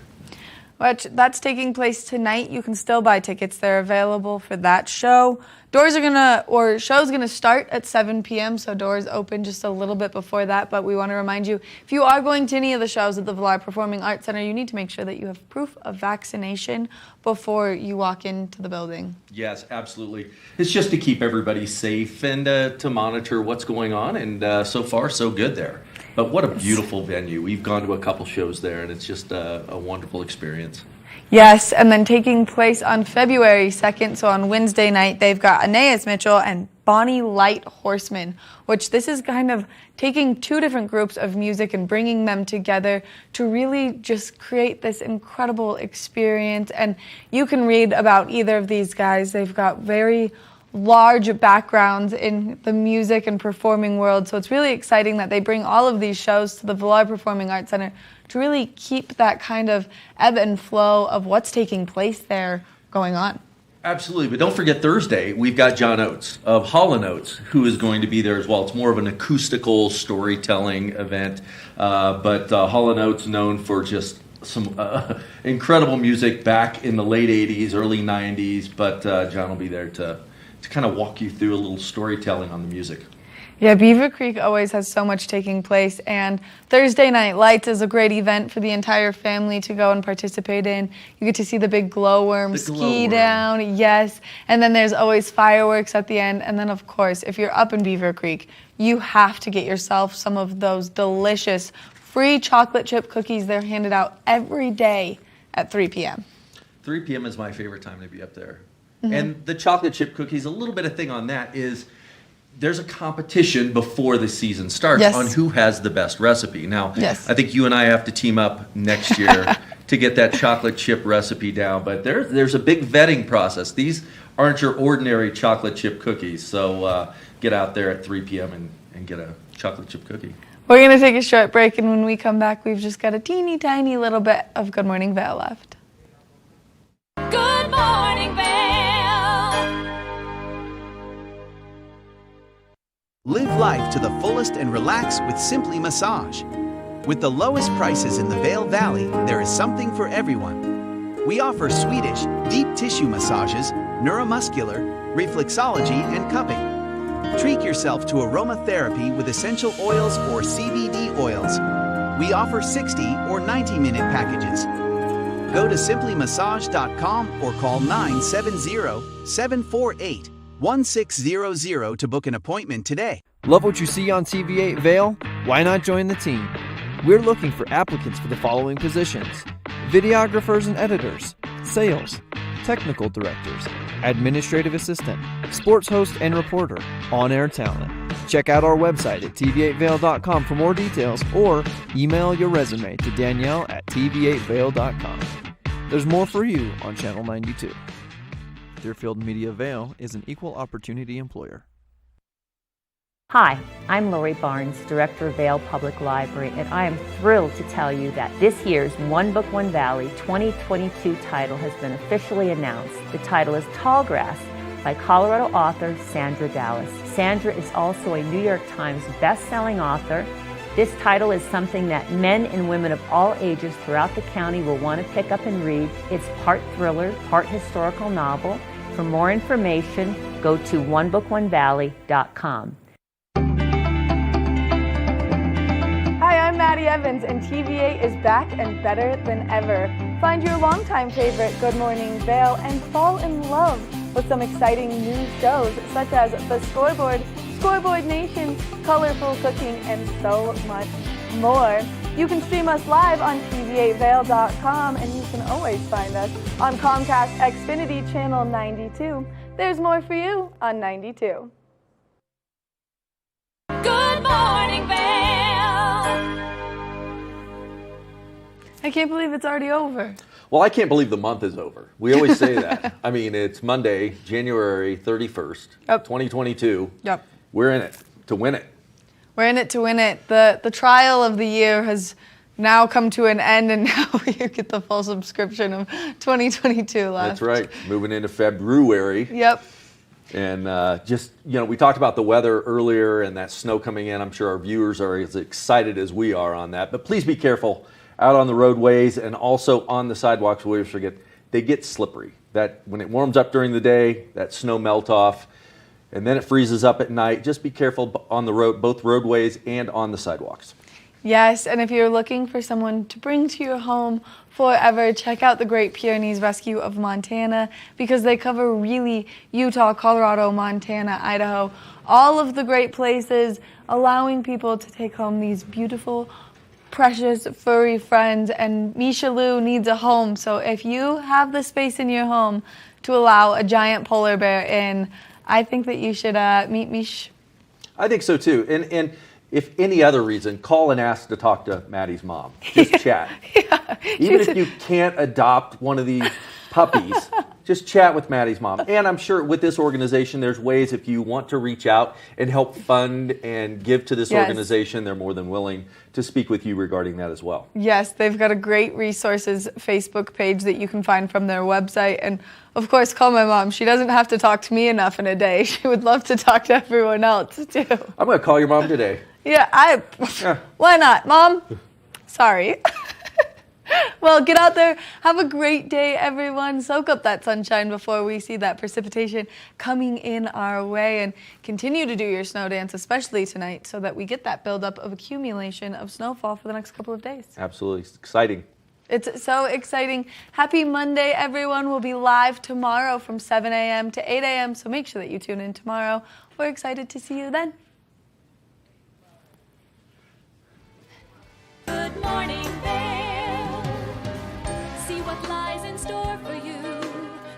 Which that's taking place tonight. You can still buy tickets. They're available for that show. Show's gonna start at 7 p.m. So doors open just a little bit before that. But we want to remind you, if you are going to any of the shows at the Valar Performing Arts Center, you need to make sure that you have proof of vaccination before you walk into the building. Yes, absolutely. It's just to keep everybody safe and to monitor what's going on. And so far, so good there. But what a beautiful venue. We've gone to a couple shows there, and it's just a wonderful experience. Yes, and then taking place on February 2nd, so on Wednesday night, they've got Aeneas Mitchell and Bonnie Light Horseman, which this is kind of taking two different groups of music and bringing them together to really just create this incredible experience. And you can read about either of these guys. They've got very large backgrounds in the music and performing world, so it's really exciting that they bring all of these shows to the Valar Performing Arts Center to really keep that kind of ebb and flow of what's taking place there going on. Absolutely, but don't forget Thursday, we've got John Oates of Hall & Oates, who is going to be there as well. It's more of an acoustical storytelling event, but Hall & Oates known for just some incredible music back in the late 80s, early 90s, but John will be there to kind of walk you through a little storytelling on the music. Yeah, Beaver Creek always has so much taking place, and Thursday Night Lights is a great event for the entire family to go and participate in. You get to see the big glowworm ski down, yes, and then there's always fireworks at the end, and then of course, if you're up in Beaver Creek, you have to get yourself some of those delicious free chocolate chip cookies. They're handed out every day at 3 p.m. 3 p.m. is my favorite time to be up there. Mm-hmm. And the chocolate chip cookies, a little bit of thing on that is there's a competition before the season starts on who has the best recipe. Now, I think you and I have to team up next year to get that chocolate chip recipe down. But there's a big vetting process. These aren't your ordinary chocolate chip cookies. So get out there at 3 p.m. and get a chocolate chip cookie. We're going to take a short break, and when we come back, we've just got a teeny tiny little bit of Good Morning Vail left. Good Morning Vail. Live life to the fullest and relax with Simply Massage. With the lowest prices in the Vail Valley, there is something for everyone. We offer Swedish, deep tissue massages, neuromuscular, reflexology, and cupping. Treat yourself to aromatherapy with essential oils or CBD oils. We offer 60 or 90-minute packages. Go to simplymassage.com or call 970-748-1600 to book an appointment today. Love what you see on TV8 Vail? Why not join the team? We're looking for applicants for the following positions: videographers and editors, sales, technical directors, administrative assistant, sports host and reporter, on-air talent. Check out our website at tv8vail.com for more details, or email your resume to Danielle at tv8vail.com. There's more for you on Channel 92. Deerfield Media Vail is an equal opportunity employer. Hi, I'm Lori Barnes, Director of Vail Public Library, and I am thrilled to tell you that this year's One Book, One Valley 2022 title has been officially announced. The title is Tallgrass by Colorado author Sandra Dallas. Sandra is also a New York Times best-selling author. This title is something that men and women of all ages throughout the county will want to pick up and read. It's part thriller, part historical novel. For more information, go to onebookonevalley.com. Hi, I'm Maddie Evans, and TV8 is back and better than ever. Find your longtime favorite Good Morning Vail and fall in love with some exciting new shows such as The Scoreboard, Scoreboard Nation, Colorful Cooking, and so much more. You can stream us live on tv8vail.com, and you can always find us on Comcast Xfinity Channel 92. There's more for you on 92. Good morning, Vail. I can't believe it's already over. Well, I can't believe the month is over. We always say that. I mean, it's Monday, January 31st, 2022. Yep. We're in it to win it. We're in it to win it. The trial of the year has now come to an end, and now you get the full subscription of 2022 left. That's right. Moving into February. Yep. And we talked about the weather earlier and that snow coming in. I'm sure our viewers are as excited as we are on that. But please be careful out on the roadways and also on the sidewalks. We always forget they get slippery. That when it warms up during the day, that snow melt off, and then it freezes up at night. Just be careful on the road, both roadways and on the sidewalks. Yes, and if you're looking for someone to bring to your home forever, check out the Great Pyrenees Rescue of Montana, because they cover really Utah, Colorado, Montana, Idaho, all of the great places, allowing people to take home these beautiful, precious, furry friends. And Misha Lou needs a home, so if you have the space in your home to allow a giant polar bear in, I think that you should meet Mish. I think so too. And if any other reason, call and ask to talk to Maddie's mom. Just chat. Even if you can't adopt one of these puppies, just chat with Maddie's mom. And I'm sure with this organization, there's ways if you want to reach out and help fund and give to this organization, they're more than willing to speak with you regarding that as well. Yes, they've got a great resources Facebook page that you can find from their website. And of course, call my mom. She doesn't have to talk to me enough in a day. She would love to talk to everyone else too. I'm going to call your mom today. Yeah, why not, Mom? Sorry. Well, get out there. Have a great day, everyone. Soak up that sunshine before we see that precipitation coming in our way, and continue to do your snow dance, especially tonight, so that we get that buildup of accumulation of snowfall for the next couple of days. Absolutely. It's exciting. It's so exciting. Happy Monday, everyone. We'll be live tomorrow from 7 a.m. to 8 a.m., so make sure that you tune in tomorrow. We're excited to see you then. Good morning, Vail. See what lies in store for you.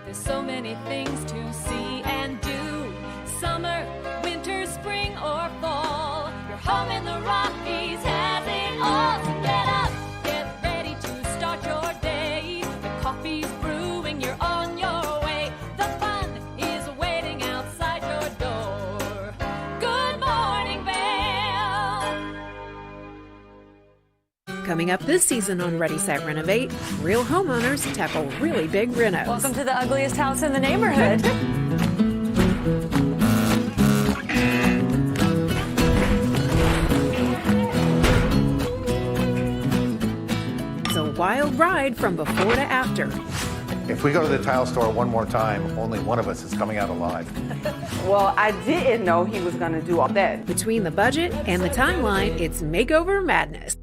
There's so many things to see and do. Summer, winter, spring, or fall. Your home in the Rockies has it all. So get up, get ready to start your day. The coffee's brewing, you're on your way. The fun is waiting outside your door. Good morning, Vail. Coming up this season on Ready, Set, Renovate, real homeowners tackle really big renos. Welcome to the ugliest house in the neighborhood. It's a wild ride from before to after. If we go to the tile store one more time, only one of us is coming out alive. Well, I didn't know he was going to do all that. Between the budget and the timeline, it's makeover madness.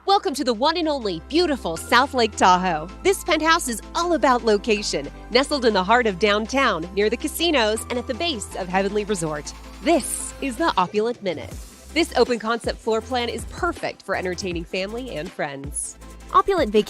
Welcome to the one and only beautiful South Lake Tahoe. This penthouse is all about location, nestled in the heart of downtown, near the casinos and at the base of Heavenly Resort. This is the Opulent Minute. This open concept floor plan is perfect for entertaining family and friends. Opulent Vacation